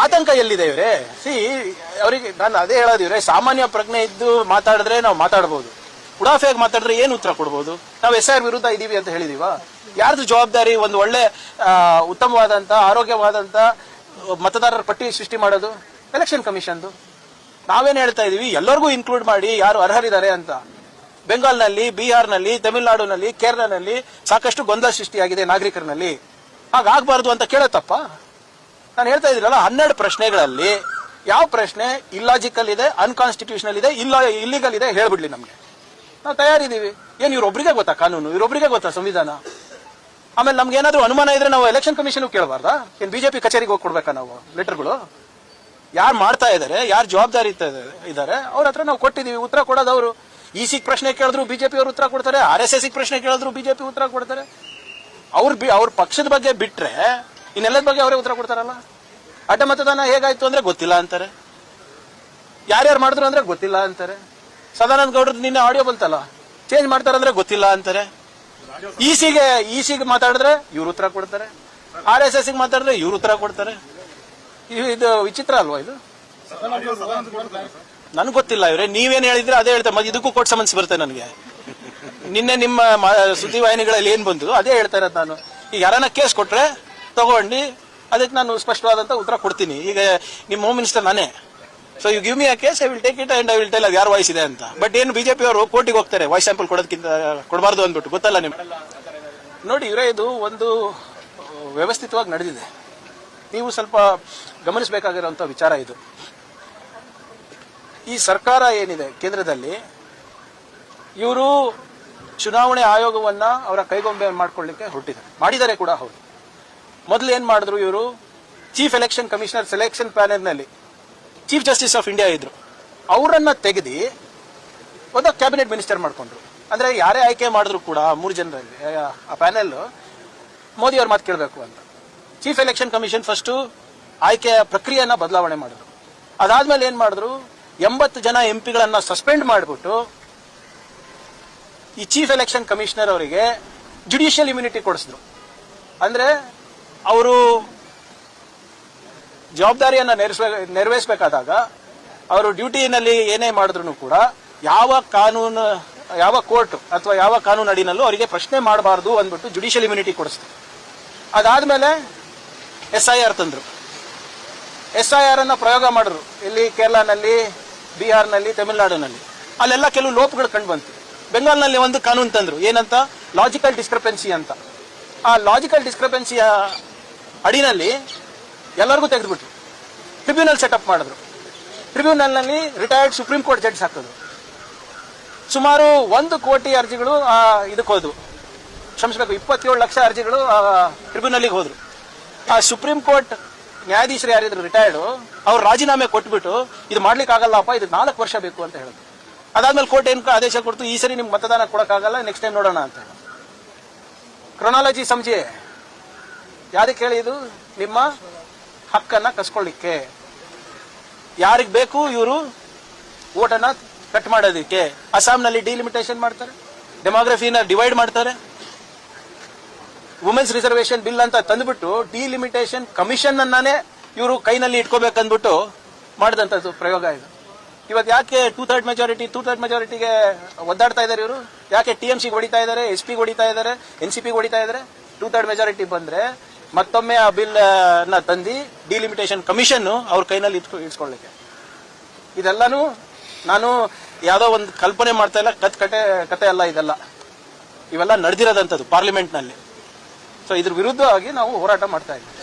ಆತಂಕ ಎಲ್ಲಿದೆ ಇವ್ರೆ? ಅವರಿಗೆ ನಾನು ಅದೇ ಹೇಳೋದು, ಇವ್ರೆ ಸಾಮಾನ್ಯ ಪ್ರಜ್ಞೆ ಇದ್ದು ಮಾತಾಡಿದ್ರೆ ನಾವು ಮಾತಾಡಬಹುದು. ಉಡಾಫೆಯಾಗಿ ಮಾತಾಡಿದ್ರೆ ಏನು ಉತ್ತರ ಕೊಡ್ಬೋದು? ನಾವು SIR ವಿರುದ್ಧ ಇದೀವಿ ಅಂತ ಹೇಳಿದೀವ? ಯಾರ್ದು ಜವಾಬ್ದಾರಿ ಒಂದು ಒಳ್ಳೆ ಉತ್ತಮವಾದಂತ ಆರೋಗ್ಯವಾದಂತ ಮತದಾರರ ಪಟ್ಟಿ ಸೃಷ್ಟಿ ಮಾಡೋದು? ಎಲೆಕ್ಷನ್ ಕಮಿಷನ್ದು. ನಾವೇನ್ ಹೇಳ್ತಾ ಇದೀವಿ, ಎಲ್ಲರಿಗೂ ಇನ್ಕ್ಲೂಡ್ ಮಾಡಿ ಯಾರು ಅರ್ಹರಿದ್ದಾರೆ ಅಂತ. ಬೆಂಗಾಲ್ನಲ್ಲಿ, ಬಿಹಾರ್ನಲ್ಲಿ, ತಮಿಳುನಾಡಿನಲ್ಲಿ, ಕೇರಳನಲ್ಲಿ ಸಾಕಷ್ಟು ಗೊಂದಲ ಸೃಷ್ಟಿಯಾಗಿದೆ ನಾಗರಿಕರಲ್ಲಿ. ಹಾಗಾಗಬಾರ್ದು ಅಂತ ಕೇಳತ್ತಪ್ಪ. ನಾನು ಹೇಳ್ತಾ ಇದ್ದೀನಲ್ಲ, 12 ಪ್ರಶ್ನೆಗಳಲ್ಲಿ ಯಾವ ಪ್ರಶ್ನೆ ಇಲ್ಲಾಜಿಕಲ್ ಇದೆ, ಅನ್ಕಾನ್ಸ್ಟಿಟ್ಯೂಷನಲ್ ಇದೆ, ಇಲ್ಲಿಗಲ್ ಇದೆ ಹೇಳ್ಬಿಡ್ಲಿ ನಮ್ಗೆ. ನಾವು ತಯಾರಿದ್ದೀವಿ. ಏನ್ ಇವ್ರೊಬ್ರಿಗೆ ಗೊತ್ತಾ ಕಾನೂನು? ಇವ್ರೊಬ್ರಿಗೆ ಗೊತ್ತಾ ಸಂವಿಧಾನ? ಆಮೇಲೆ ನಮ್ಗೆ ಏನಾದ್ರು ಅನುಮಾನ ಇದ್ರೆ ನಾವು ಎಲೆಕ್ಷನ್ ಕಮಿಷನ್ ಕೇಳಬಾರ್ದಾ? ಏನ್ ಬಿಜೆಪಿ ಕಚೇರಿಗೆ ಹೋಗಿ ಕೊಡ್ಬೇಕಾ ನಾವು ಲೆಟರ್ಗಳು? ಯಾರು ಮಾಡ್ತಾ ಇದಾರೆ, ಯಾರು ಜವಾಬ್ದಾರಿ ಇದ್ದಾರೆ ಅವ್ರ ಹತ್ರ ನಾವು ಕೊಟ್ಟಿದೀವಿ. ಉತ್ತರ ಕೊಡೋದವ್ರು. EC ಪ್ರಶ್ನೆ ಕೇಳಿದ್ರು ಬಿಜೆಪಿ ಅವರು ಉತ್ತರ ಕೊಡ್ತಾರೆ, RSS ಪ್ರಶ್ನೆ ಕೇಳಿದ್ರು ಬಿಜೆಪಿ ಉತ್ತರ ಕೊಡ್ತಾರೆ. ಅವ್ರ ಪಕ್ಷದ ಬಗ್ಗೆ ಬಿಟ್ರೆ ಇನ್ನೆಲ್ಲದ ಬಗ್ಗೆ ಅವರೇ ಉತ್ತರ ಕೊಡ್ತಾರಲ್ಲ. ಅಡ್ಡ ಮತದಾನ ಹೇಗಾಯ್ತು ಅಂದ್ರೆ ಗೊತ್ತಿಲ್ಲ ಅಂತಾರೆ, ಯಾರ್ಯಾರು ಮಾಡಿದ್ರು ಅಂದ್ರೆ ಗೊತ್ತಿಲ್ಲ ಅಂತಾರೆ. ಸದಾನಂದ ಗೌಡ್ರದ್ದು ನಿನ್ನೆ ಆಡಿಯೋ ಬಂತಲ್ಲ, ಚೇಂಜ್ ಮಾಡ್ತಾರಂದ್ರೆ ಗೊತ್ತಿಲ್ಲ ಅಂತಾರೆ. ECಗೆ ಮಾತಾಡಿದ್ರೆ ಇವ್ರು ಉತ್ತರ ಕೊಡ್ತಾರೆ, RSS ಮಾತಾಡಿದ್ರೆ ಇವ್ರು ಉತ್ತರ ಕೊಡ್ತಾರೆ. ಇದು ವಿಚಿತ್ರ ಅಲ್ವಾ ಇದು? ನನ್ಗೆ ಗೊತ್ತಿಲ್ಲ ಇವ್ರೆ, ನೀವೇನ್ ಹೇಳಿದ್ರೆ ಅದೇ ಹೇಳ್ತಾರೆ. ಮತ್ತೆ ಇದಕ್ಕೂ ಕೋರ್ಟ್ ಸಮನ್ಸ್ ಬರುತ್ತೆ ನನಗೆ. ನಿನ್ನೆ ನಿಮ್ಮ ಸುದ್ದಿವಾಹಿನಿಗಳಲ್ಲಿ ಏನ್ ಬಂದು ಅದೇ ಹೇಳ್ತಾ ಇರೋದು ನಾನು. ಈಗ ಯಾರನ್ನ ಕೇಸ್ ಕೊಟ್ರೆ ತಗೊಂಡು ಅದಕ್ಕೆ ನಾನು ಸ್ಪಷ್ಟವಾದಂತ ಉತ್ತರ ಕೊಡ್ತೀನಿ. ಈಗ ನಿಮ್ಮ ಹೋಮ್ ಮಿನಿಸ್ಟರ್ ನಾನೇ. So you give me a case, I will take it and I will tell ಅದು ಯಾರು ವಾಯ್ಸ್ ಇದೆ ಅಂತ. ಬಟ್ ಏನು ಬಿಜೆಪಿ ಅವರು ಕೋರ್ಟಿಗೆ ಹೋಗ್ತಾರೆ ವಾಯ್ಸ್ ಸ್ಯಾಂಪಲ್ ಕೊಡಬಾರ್ದು ಅಂದ್ಬಿಟ್ಟು. ಗೊತ್ತಲ್ಲ ನಿಮ್ಗೆ? ನೋಡಿ ಇವರೇ, ಇದು ಒಂದು ವ್ಯವಸ್ಥಿತವಾಗಿ ನಡೆದಿದೆ. ನೀವು ಸ್ವಲ್ಪ ಗಮನಿಸಬೇಕಾಗಿರುವಂತ ವಿಚಾರ ಇದು. ಈ ಸರ್ಕಾರ ಏನಿದೆ ಕೇಂದ್ರದಲ್ಲಿ, ಇವರು ಚುನಾವಣೆ ಆಯೋಗವನ್ನ ಅವರ ಕೈಗೊಂಬೆ ಮಾಡ್ಕೊಳ್ಳಿಕ್ಕೆ ಮಾಡಿದ್ದಾರೆ ಕೂಡ. ಹೌದು, ಮೊದಲು ಏನ್ ಮಾಡಿದ್ರು ಇವರು? Chief election commissioner selection panel ನಲ್ಲಿ ಚೀಫ್ ಜಸ್ಟಿಸ್ ಆಫ್ ಇಂಡಿಯಾ ಇದ್ರು, ಅವರನ್ನ ತೆಗೆದು ಒಂದು ಕ್ಯಾಬಿನೆಟ್ ಮಿನಿಸ್ಟರ್ ಮಾಡ್ಕೊಂಡ್ರು. ಅಂದ್ರೆ ಯಾರೇ ಆಯ್ಕೆ ಮಾಡಿದ್ರು ಕೂಡ 3 ಜನರಲ್ಲಿ ಆ ಪ್ಯಾನೆಲ್ ಮೋದಿ ಅವ್ರ ಮಾತು ಕೇಳಬೇಕು ಅಂತ. ಚೀಫ್ ಎಲೆಕ್ಷನ್ ಕಮಿಷನ್ ಫಸ್ಟ್ ಆಯ್ಕೆಯ ಪ್ರಕ್ರಿಯೆಯನ್ನ ಬದಲಾವಣೆ ಮಾಡಿದ್ರು. ಅದಾದ್ಮೇಲೆ ಏನ್ ಮಾಡಿದ್ರು? 80 ಜನ MP ಗಳನ್ನ ಸಸ್ಪೆಂಡ್ ಮಾಡಿಬಿಟ್ಟು ಈ ಚೀಫ್ ಎಲೆಕ್ಷನ್ ಕಮಿಷನರ್ ಅವರಿಗೆ ಜುಡಿಷಿಯಲ್ ಇಮ್ಯುನಿಟಿ ಕೊಡಿಸಿದ್ರು. ಅಂದ್ರೆ ಅವರು ಜವಾಬ್ದಾರಿಯನ್ನ ನೆರವೇರಿಸಬೇಕಾದಾಗ ಅವರು ಡ್ಯೂಟಿನಲ್ಲಿ ಏನೇ ಮಾಡಿದ್ರು ಕೂಡ ಯಾವ ಕೋರ್ಟ್ ಅಥವಾ ಯಾವ ಕಾನೂನು ಅಡಿನಲ್ಲೂ ಅವರಿಗೆ ಪ್ರಶ್ನೆ ಮಾಡಬಾರದು ಅಂದ್ಬಿಟ್ಟು ಜುಡಿಷಿಯಲ್ ಇಮ್ಯುನಿಟಿ ಕೊಡಿಸಿದ್ರು. ಅದಾದ್ಮೇಲೆ SIR ತಂದ್ರು. SIR ಅನ್ನ ಪ್ರಯೋಗ ಮಾಡಿದ್ರು. ಇಲ್ಲಿ ಕೇರಳನಲ್ಲಿ, ಬಿಹಾರ್ನಲ್ಲಿ, ತಮಿಳುನಾಡಿನಲ್ಲಿ. ಅಲ್ಲೆಲ್ಲ ಕೆಲವು ಲೋಪಗಳು ಕಂಡು ಬಂತು. ಬೆಂಗಾಲ್ನಲ್ಲಿ ಒಂದು ಕಾನೂನು ತಂದ್ರು, ಏನಂತ? ಲಾಜಿಕಲ್ ಡಿಸ್ಕ್ರಿಪೆನ್ಸಿ ಅಂತ. ಆ ಲಾಜಿಕಲ್ ಡಿಸ್ಕ್ರಿಪೆನ್ಸಿಯ ಅಡಿನಲ್ಲಿ ಎಲ್ಲರಿಗೂ ತೆಗೆದುಬಿಟ್ರು. ಟ್ರಿಬ್ಯುನಲ್ ಸೆಟಪ್ ಮಾಡಿದ್ರು. ಟ್ರಿಬ್ಯುನಲ್ನಲ್ಲಿ ರಿಟೈರ್ಡ್ ಸುಪ್ರೀಂ ಕೋರ್ಟ್ ಜಡ್ಜ್ ಹಾಕಿದ್ರು. ಸುಮಾರು 1 ಕೋಟಿ ಅರ್ಜಿಗಳು ಇದಕ್ಕೆ ಹೋದ್ವು. ಕ್ಷಮಿಸಬೇಕು, 27 ಲಕ್ಷ ಅರ್ಜಿಗಳು ಟ್ರಿಬ್ಯುನಲ್ಗೆ ಹೋದ್ರು. ಆ ಸುಪ್ರೀಂ ಕೋರ್ಟ್ ನ್ಯಾಯಾಧೀಶರು ಯಾರಿದ್ರು ರಿಟೈರ್ಡ್, ಅವ್ರು ರಾಜೀನಾಮೆ ಕೊಟ್ಬಿಟ್ಟು ಇದು ಮಾಡ್ಲಿಕ್ಕೆ ಆಗಲ್ಲಪ್ಪ, ಇದು 4 ವರ್ಷ ಬೇಕು ಅಂತ ಹೇಳಿದ್ರು. ಅದಾದ್ಮೇಲೆ ಕೋರ್ಟ್ ಏನ್ ಆದೇಶ ಕೊಡ್ತು, ಈ ಸರಿ ನಿಮ್ಗೆ ಮತದಾನ ಕೊಡಕ್ಕಾಗಲ್ಲ, ನೆಕ್ಸ್ಟ್ ಟೈಮ್ ನೋಡೋಣ ಅಂತ. ಕ್ರೊನಾಲಜಿ ಸಮಜಿ ಯಾರಿಗೆ ಹೇಳಿದು? ನಿಮ್ಮ ಹಕ್ಕನ್ನ ಕಸ್ಕೊಳ್ಳಿಕ್ಕೆ. ಯಾರಿಗೆ ಬೇಕು ಇವರು ಓಟನ್ನ ಕಟ್ ಮಾಡೋದಕ್ಕೆ. ಅಸ್ಸಾಂನಲ್ಲಿ ಡಿಲಿಮಿಟೇಷನ್ ಮಾಡ್ತಾರೆ, ಡೆಮೋಗ್ರಫಿನ ಡಿವೈಡ್ ಮಾಡ್ತಾರೆ. ವುಮೆನ್ಸ್ ರಿಸರ್ವೇಶನ್ ಬಿಲ್ ಅಂತ ತಂದ್ಬಿಟ್ಟು ಡಿಲಿಮಿಟೇಷನ್ ಕಮಿಷನ್ ಅನ್ನೇ ಇವರು ಕೈನಲ್ಲಿ ಇಟ್ಕೋಬೇಕಂದ್ಬಿಟ್ಟು ಮಾಡಿದಂಥದ್ದು ಪ್ರಯೋಗ ಇದು. ಇವತ್ತು ಯಾಕೆ 2/3 ಮೆಜಾರಿಟಿಗೆ ಒದ್ದಾಡ್ತಾ ಇದ್ದಾರೆ ಇವರು? ಯಾಕೆ TMCಗೆ ಹೊಡಿತಾ ಇದ್ದಾರೆ, SP ಹೊಡಿತಾ ಇದ್ದಾರೆ, NCPಗೆ ಹೊಡಿತಾ ಇದ್ದಾರೆ? 2/3 ಮೆಜಾರಿಟಿ ಬಂದ್ರೆ ಮತ್ತೊಮ್ಮೆ ಆ ಬಿಲ್ ನ ತಂದು ಡಿಲಿಮಿಟೇಷನ್ ಕಮಿಷನ್ ಅವ್ರ ಕೈನಲ್ಲಿ ಇಟ್ಕೊಳ್ಳಿಕ್ಕೆ. ಇದೆಲ್ಲಾನು ನಾನು ಯಾವ್ದೋ ಒಂದು ಕಲ್ಪನೆ ಮಾಡ್ತಾ ಇಲ್ಲ, ಕತೆ ಅಲ್ಲ ಇದೆಲ್ಲ. ಇವೆಲ್ಲ ನಡೆದಿರೋದಂಥದ್ದು ಪಾರ್ಲಿಮೆಂಟ್ ನಲ್ಲಿ. ಸೊ ಇದ್ರ ವಿರುದ್ಧವಾಗಿ ನಾವು ಹೋರಾಟ ಮಾಡ್ತಾ ಇದ್ದೀವಿ.